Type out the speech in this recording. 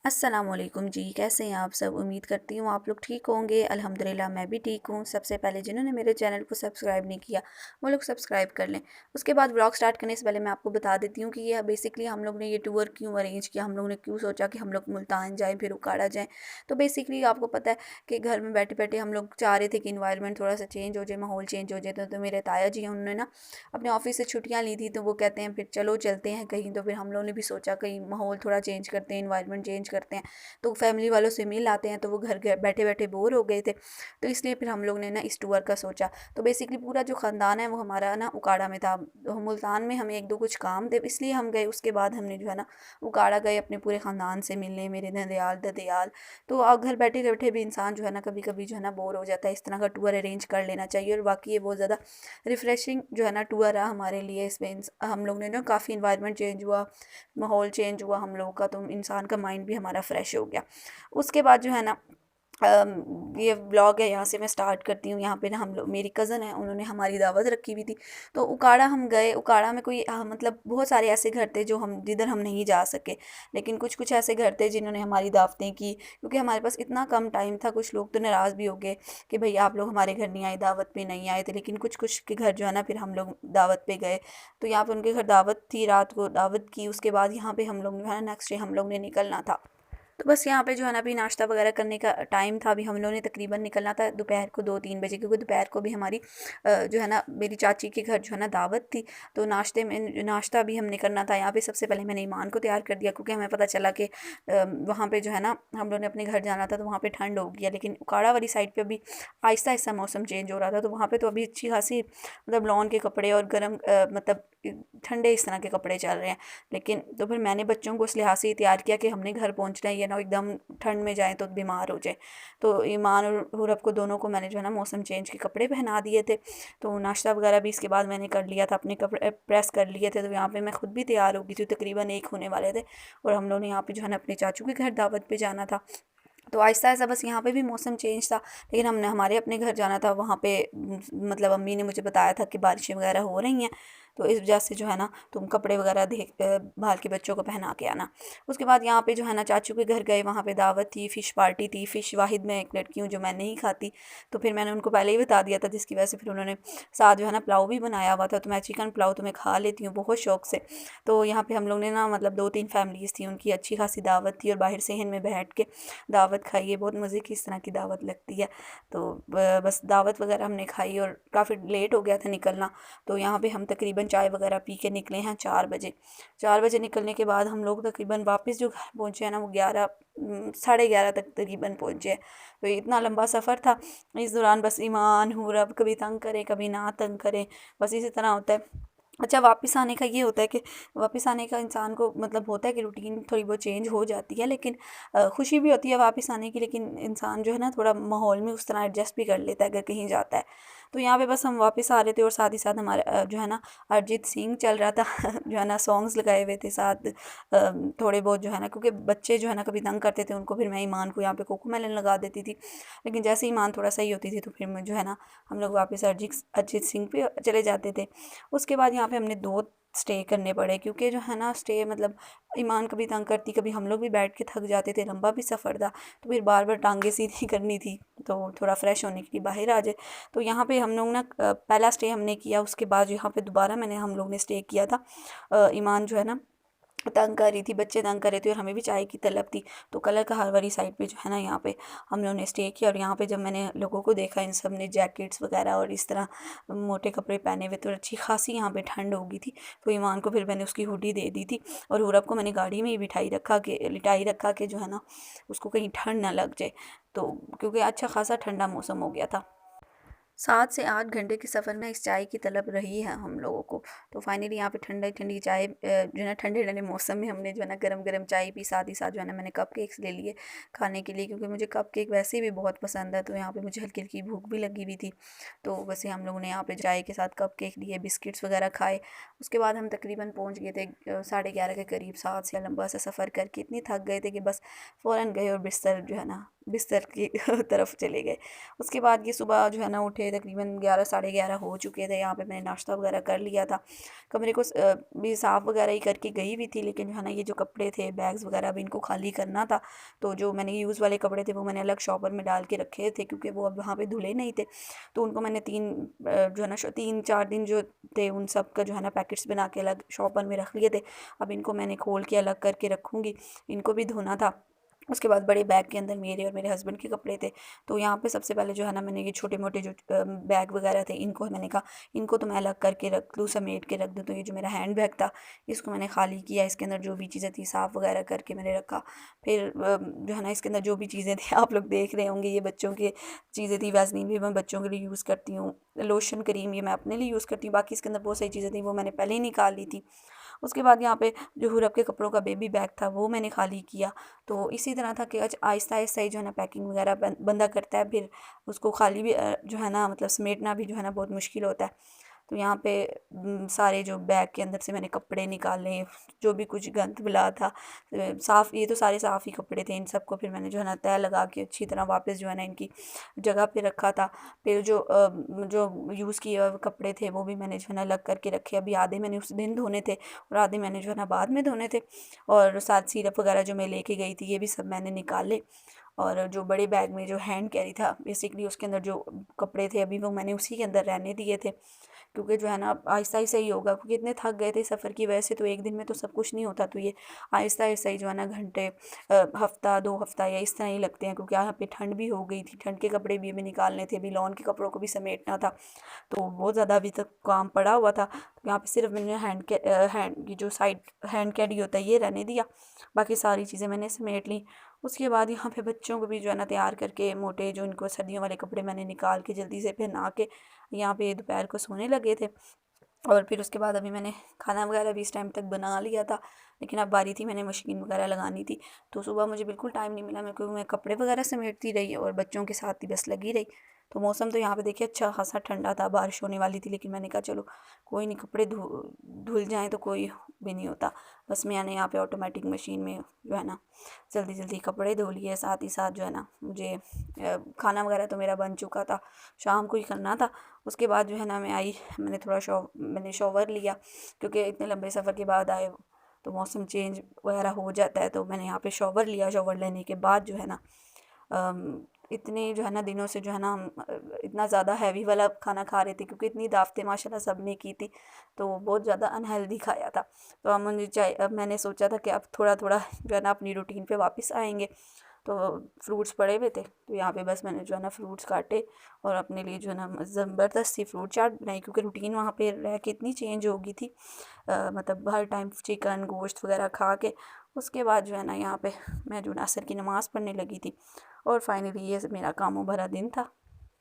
अस्सलामुअलैकुम जी, कैसे हैं आप सब। उम्मीद करती हूँ आप लोग ठीक होंगे। अल्हम्दुलिल्लाह मैं भी ठीक हूँ। सबसे पहले जिन्होंने मेरे चैनल को सब्सक्राइब नहीं किया वो लोग सब्सक्राइब कर लें। उसके बाद व्लॉग स्टार्ट करने से पहले मैं आपको बता देती हूँ कि ये बेसिकली हम लोग ने ये टूर क्यों अरेंज किया, हम लोग ने क्यों सोचा कि हम लोग मुल्तान जाएँ फिर उकाड़ा जाएँ। तो बेसिकली आपको पता है कि घर में बैठे बैठे हम लोग चाह रहे थे कि इन्वायरमेंट थोड़ा सा चेंज हो जाए, माहौल चेंज हो जाए। तो मेरे ताया जी हैं, उन्होंने ना अपने ऑफिस से छुट्टियाँ ली थी, तो वो कहते हैं फिर चलो चलते हैं कहीं। तो फिर हम लोगों ने भी सोचा कहीं माहौल थोड़ा चेंज करते हैं, इन्वायरमेंट चेंज करते हैं। तो फैमिली वालों से मिल आते हैं, तो वो घर बैठे बैठे बोर हो गए थे, तो इसलिए फिर हम लोग ने ना इस टूर का सोचा। तो बेसिकली पूरा जो ख़ानदान है वो हमारा ना उकाड़ा में था। तो मुल्तान में हमें एक दो कुछ काम थे इसलिए हम गए। उसके बाद हमने जो है ना उकाड़ा गए अपने पूरे ख़ानदान से मिलने, मेरे नंदयाल ददयाल। तो घर बैठे बैठे भी इंसान जो है ना कभी कभी जो है ना बोर हो जाता है, इस तरह का टूर अरेंज कर लेना चाहिए। और बाकी ये बहुत ज़्यादा रिफ़्रेशिंग जो है ना टूर रहा हमारे लिए। इसमें हम लोग ने ना काफ़ी इन्वायरमेंट चेंज हुआ, माहौल चेंज हुआ हम लोगों का, तो इंसान का माइंड भी हमारा फ्रेश हो गया। उसके बाद जो है ना ये व्लॉग है यहाँ से मैं स्टार्ट करती हूँ। यहाँ पे ना हम लोग, मेरी कज़न है, उन्होंने हमारी दावत रखी हुई थी। तो उकाड़ा हम गए। उकाड़ा में कोई मतलब बहुत सारे ऐसे घर थे जो हम जिधर हम नहीं जा सके, लेकिन कुछ कुछ ऐसे घर थे जिन्होंने हमारी दावतें की, क्योंकि हमारे पास इतना कम टाइम था। कुछ लोग तो नाराज़ भी हो गए कि भाई आप लोग हमारे घर नहीं आए, दावत पे नहीं आए थे। लेकिन कुछ कुछ के घर जो है ना फिर हम लोग दावत पे गए। तो यहाँ पे उनके घर दावत थी, रात को दावत की। उसके बाद यहाँ पे हम लोग जो है ना नेक्स्ट डे हम लोग ने निकलना था। तो बस यहाँ पे जो है ना अभी नाश्ता वगैरह करने का टाइम था। अभी हम लोगों ने तकरीबन निकलना था दोपहर को 2-3 बजे, क्योंकि दोपहर को भी हमारी जो है ना मेरी चाची के घर जो है ना दावत थी। तो नाश्ते में नाश्ता भी हमने करना था। यहाँ पे सबसे पहले मैंने ईमान को तैयार कर दिया, क्योंकि हमें पता चला कि वहाँ पे जो है ना हम लोगों ने अपने घर जाना था, तो वहाँ पे ठंड हो गई है। लेकिन उकाड़ा वाली साइड पे अभी आहिस्ता आहिस्ता मौसम चेंज हो रहा था, तो वहाँ पे तो अभी अच्छी खासी मतलब लॉन के कपड़े और गर्म मतलब ठंडे इस तरह के कपड़े चल रहे हैं। लेकिन तो फिर मैंने बच्चों को इस लिहाज से तैयार किया कि हमने घर पहुंचना है, ये ना एकदम ठंड में जाएं तो बीमार हो जाए। तो ईमान और हुरब को दोनों को मैंने जो है ना मौसम चेंज के कपड़े पहना दिए थे। तो नाश्ता वगैरह भी इसके बाद मैंने कर लिया था, अपने कपड़े प्रेस कर लिए थे। तो यहाँ पे मैं खुद भी तैयार हो गई थी, तकरीबन 1 होने वाले थे। और हम लोगों ने यहाँ पे जो है ना अपने चाचू के घर दावत पे जाना था। तो आहिस्ता-आहिस्ता बस यहाँ पे भी मौसम चेंज था, लेकिन हमने हमारे अपने घर जाना था। वहाँ पे मतलब अम्मी ने मुझे बताया था कि बारिशें वगैरह हो रही हैं, तो इस वजह से जो है ना तुम कपड़े वगैरह देख बाहर के बच्चों को पहना के आना। उसके बाद यहाँ पे जो है ना चाचू के घर गए, वहाँ पे दावत थी, फ़िश पार्टी थी। फ़िश वाहिद मैं एक लड़की हूँ जो मैं नहीं खाती, तो फिर मैंने उनको पहले ही बता दिया था, जिसकी वजह से फिर उन्होंने साथ जो है ना पुलाव भी बनाया हुआ था। तो मैं चिकन पुलाव तो मैं खा लेती हूँ बहुत शौक से। तो यहाँ पे हम लोग ने ना मतलब 2-3 फैमिलीज़ थी, उनकी अच्छी खासी दावत थी, और बाहर सहन में बैठ के दावत खाई है। बहुत मज़े की इस तरह की दावत लगती है। तो बस दावत वगैरह हमने खाई और काफ़ी लेट हो गया था निकलना। तो यहाँ पे हम तकरीबन चाय वगैरह पी के निकले हैं 4 बजे। 4 बजे निकलने के बाद हम लोग तकरीबन वापस जो घर पहुँचे हैं ना वो 11 साढ़े 11 तक तकरीबन पहुँचे हैं। तो इतना लंबा सफ़र था। इस दौरान बस ईमान हुरब कभी तंग करें कभी ना तंग करें, बस इसी तरह होता है। अच्छा, वापस आने का ये होता है कि वापस आने का इंसान को मतलब होता है कि रूटीन थोड़ी बहुत चेंज हो जाती है, लेकिन खुशी भी होती है वापस आने की। लेकिन इंसान जो है ना थोड़ा माहौल में उस तरह एडजस्ट भी कर लेता है अगर कहीं जाता है। तो यहाँ पे बस हम वापस आ रहे थे, और साथ ही साथ हमारे जो है ना अरिजीत सिंह चल रहा था जो है ना सॉन्ग्स लगाए हुए थे साथ। थोड़े बहुत जो है ना, क्योंकि बच्चे जो है ना कभी तंग करते थे उनको, फिर मैं ईमान को यहाँ पे कोको मेलन लगा देती थी। लेकिन जैसे ईमान थोड़ा सही होती थी तो फिर मैं जो है ना हम लोग वापस अरिजीत अरिजीत सिंह पे चले जाते थे। उसके बाद यहाँ पे हमने 2 स्टे करने पड़े, क्योंकि जो है ना स्टे मतलब ईमान कभी तंग करती, कभी हम लोग भी बैठ के थक जाते थे, लंबा भी सफ़र था। तो फिर बार बार टांगे सीधी करनी थी, तो थोड़ा फ्रेश होने के लिए बाहर आ जाए। तो यहाँ पे हम लोग ना पहला स्टे हमने किया। उसके बाद यहाँ पे दोबारा हम लोग ने स्टे किया था। ईमान जो है ना तंग कर रही थी, बच्चे तंग कर रहे थे, और हमें भी चाय की तलब थी। तो कलर कहार वाली साइड पे जो है ना यहाँ पे हम लोगों ने स्टे किया। और यहाँ पे जब मैंने लोगों को देखा, इन सब ने जैकेट्स वगैरह और इस तरह मोटे कपड़े पहने हुए, तो अच्छी खासी यहाँ पे ठंड हो गई थी। तो ईमान को फिर मैंने उसकी हुडी दे दी थी, और हुरब को मैंने गाड़ी में ही लिटाई रखा के जो है ना उसको कहीं ठंड ना लग जाए। तो क्योंकि अच्छा खासा ठंडा मौसम हो गया था। 7 से 8 घंटे के सफ़र में इस चाय की तलब रही है हम लोगों को। तो फाइनली यहाँ पे ठंडी ठंडी चाय जो है ना ठंडे ठंडे मौसम में हमने जो है ना गरम गरम चाय पी। साथ ही साथ जो है ना मैंने कप केक्स ले लिए खाने के लिए, क्योंकि मुझे कप केक वैसे भी बहुत पसंद है। तो यहाँ पे मुझे हल्की हल्की भूख भी लगी हुई थी, तो वैसे हम लोगों ने यहाँ पे चाय के साथ कप केक लिए, बिस्किट्स वगैरह खाए। उसके बाद हम तकरीबन पहुँच गए थे 11:30 के करीब। साथ से लंबा सा सफ़र करके इतनी थक गए थे कि बस फ़ौरन गए और बिस्तर जो है ना बिस्तर की तरफ चले गए। उसके बाद ये सुबह जो है ना उठे, मुझे तकरीबन 11 साढ़े 11 हो चुके थे। यहाँ पे मैंने नाश्ता वगैरह कर लिया था। कमरे को भी साफ़ वगैरह ही करके गई हुई थी, लेकिन जो है ना ये जो कपड़े थे, बैग्स वगैरह भी इनको खाली करना था। तो जो मैंने यूज़ वाले कपड़े थे वो मैंने अलग शॉपर में डाल के रखे थे, क्योंकि वो अब वहाँ पे धुले नहीं थे। तो उनको मैंने जो है ना 3-4 दिन जो थे उन सब का जो है ना पैकेट्स बना के अलग शॉपर में रख लिए थे। अब इनको मैंने खोल के अलग करके रखूँगी। इनको भी धोना था। उसके बाद बड़े बैग के अंदर मेरे और मेरे हस्बैंड के कपड़े थे। तो यहाँ पे सबसे पहले जो है ना मैंने ये छोटे-मोटे जो बैग वगैरह थे इनको मैंने कहा इनको तो मैं अलग करके रख दूँ, समेट के रख दूँ। तो ये जो मेरा हैंड बैग था इसको मैंने खाली किया, इसके अंदर जो भी चीज़ें थी साफ़ वगैरह करके मैंने रखा। फिर जो है ना इसके अंदर जो भी चीज़ें थी आप लोग देख रहे होंगे, ये बच्चों की चीज़ें थी। वैसलीन भी मैं बच्चों के लिए यूज़ करती हूँ, लोशन, क्रीम ये मैं अपने लिए यूज़ करती हूँ। बाकी इसके अंदर बहुत सारी चीज़ें थी वो मैंने पहले ही निकाल ली थी। उसके बाद यहाँ पे जो हुरब के कपड़ों का बेबी बैग था वो मैंने खाली किया। तो इसी तरह था कि आहिस्ता-आहिस्ता ही जो है ना पैकिंग वगैरह बंदा करता है, फिर उसको खाली भी जो है ना मतलब समेटना भी जो है ना बहुत मुश्किल होता है। तो यहाँ पे सारे जो बैग के अंदर से मैंने कपड़े निकाले, जो भी कुछ गंद मिला था साफ़, ये तो सारे साफ़ ही कपड़े थे। इन सबको फिर मैंने जो है ना तह लगा के अच्छी तरह वापस जो है ना इनकी जगह पे रखा था। फिर जो यूज़ किए हुए कपड़े थे वो भी मैंने जो है ना अलग करके रखे। अभी आधे मैंने उस दिन धोने थे और आधे मैंने जो है ना बाद में धोने थे। और साथ सिरप वगैरह जो मैं लेके गई थी ये भी सब मैंने निकाले। और जो बड़े बैग में जो हैंड कैरी था बेसिकली उसके अंदर जो कपड़े थे अभी वो मैंने उसी के अंदर रहने दिए थे, क्योंकि जो है ना अब आहिस्ता-आहिस्ता ही होगा, क्योंकि इतने थक गए थे सफ़र की वजह से। तो एक दिन में तो सब कुछ नहीं होता, तो ये आहिस्ता-आहिस्ता ही जो है ना घंटे हफ़्ता 2 हफ़्ता या इस तरह ही लगते हैं, क्योंकि यहाँ पे ठंड भी हो गई थी। ठंड के कपड़े भी हमें निकालने थे, अभी लॉन के कपड़ों को भी समेटना था। तो बहुत ज़्यादा अभी तक काम पड़ा हुआ था। तो यहाँ पे सिर्फ मैंने हैंड ये जो साइड हैंड कैरी होता है ये रहने दिया, बाकी सारी चीज़ें मैंने समेट ली। उसके बाद यहाँ पे बच्चों को भी जो है ना तैयार करके मोटे जो इनको सर्दियों वाले कपड़े मैंने निकाल के जल्दी से पहना के यहाँ पे दोपहर को सोने लगे थे। और फिर उसके बाद अभी मैंने खाना वगैरह भी इस टाइम तक बना लिया था, लेकिन अब बारी थी मैंने मशीन वगैरह लगानी थी। तो सुबह मुझे बिल्कुल टाइम नहीं मिला मेरे को, मैं कपड़े वगैरह समेटती रही और बच्चों के साथ ही बस लगी रही। तो मौसम तो यहाँ पे देखिए अच्छा खासा ठंडा था, बारिश होने वाली थी, लेकिन मैंने कहा चलो कोई नहीं, कपड़े धुल जाएँ तो कोई भी नहीं होता। बस मैंने यहाँ पे ऑटोमेटिक मशीन में जो है ना जल्दी जल्दी कपड़े धो लिए। साथ ही साथ जो है ना मुझे खाना वगैरह तो मेरा बन चुका था, शाम को ही करना था। उसके बाद जो है ना मैं आई, मैंने शॉवर लिया, क्योंकि इतने लंबे सफ़र के बाद आए तो मौसम चेंज वगैरह हो जाता है। तो मैंने यहाँ पे शॉवर लिया। शॉवर लेने के बाद जो है ना इतने जो है ना दिनों से जो है ना हम इतना ज़्यादा हैवी वाला खाना खा रहे थे, क्योंकि इतनी दावतें माशाल्लाह सब ने की थी, तो बहुत ज़्यादा अनहेल्दी खाया था। तो अब मैंने सोचा था कि अब थोड़ा थोड़ा जो है ना अपनी रूटीन पे वापस आएंगे। तो फ्रूट्स पड़े हुए थे, तो यहाँ पे बस मैंने जो है ना फ्रूट्स काटे और अपने लिए जो है ना ज़बरदस्ती फ्रूट चाट बनाई, क्योंकि रूटीन वहाँ पे रह के इतनी चेंज हो गई थी। मतलब हर टाइम चिकन गोश्त वगैरह खा के। उसके बाद जो है ना यहाँ पे मैं जो है ना असर की नमाज़ पढ़ने लगी थी। और फाइनली ये मेरा कामों भरा दिन था।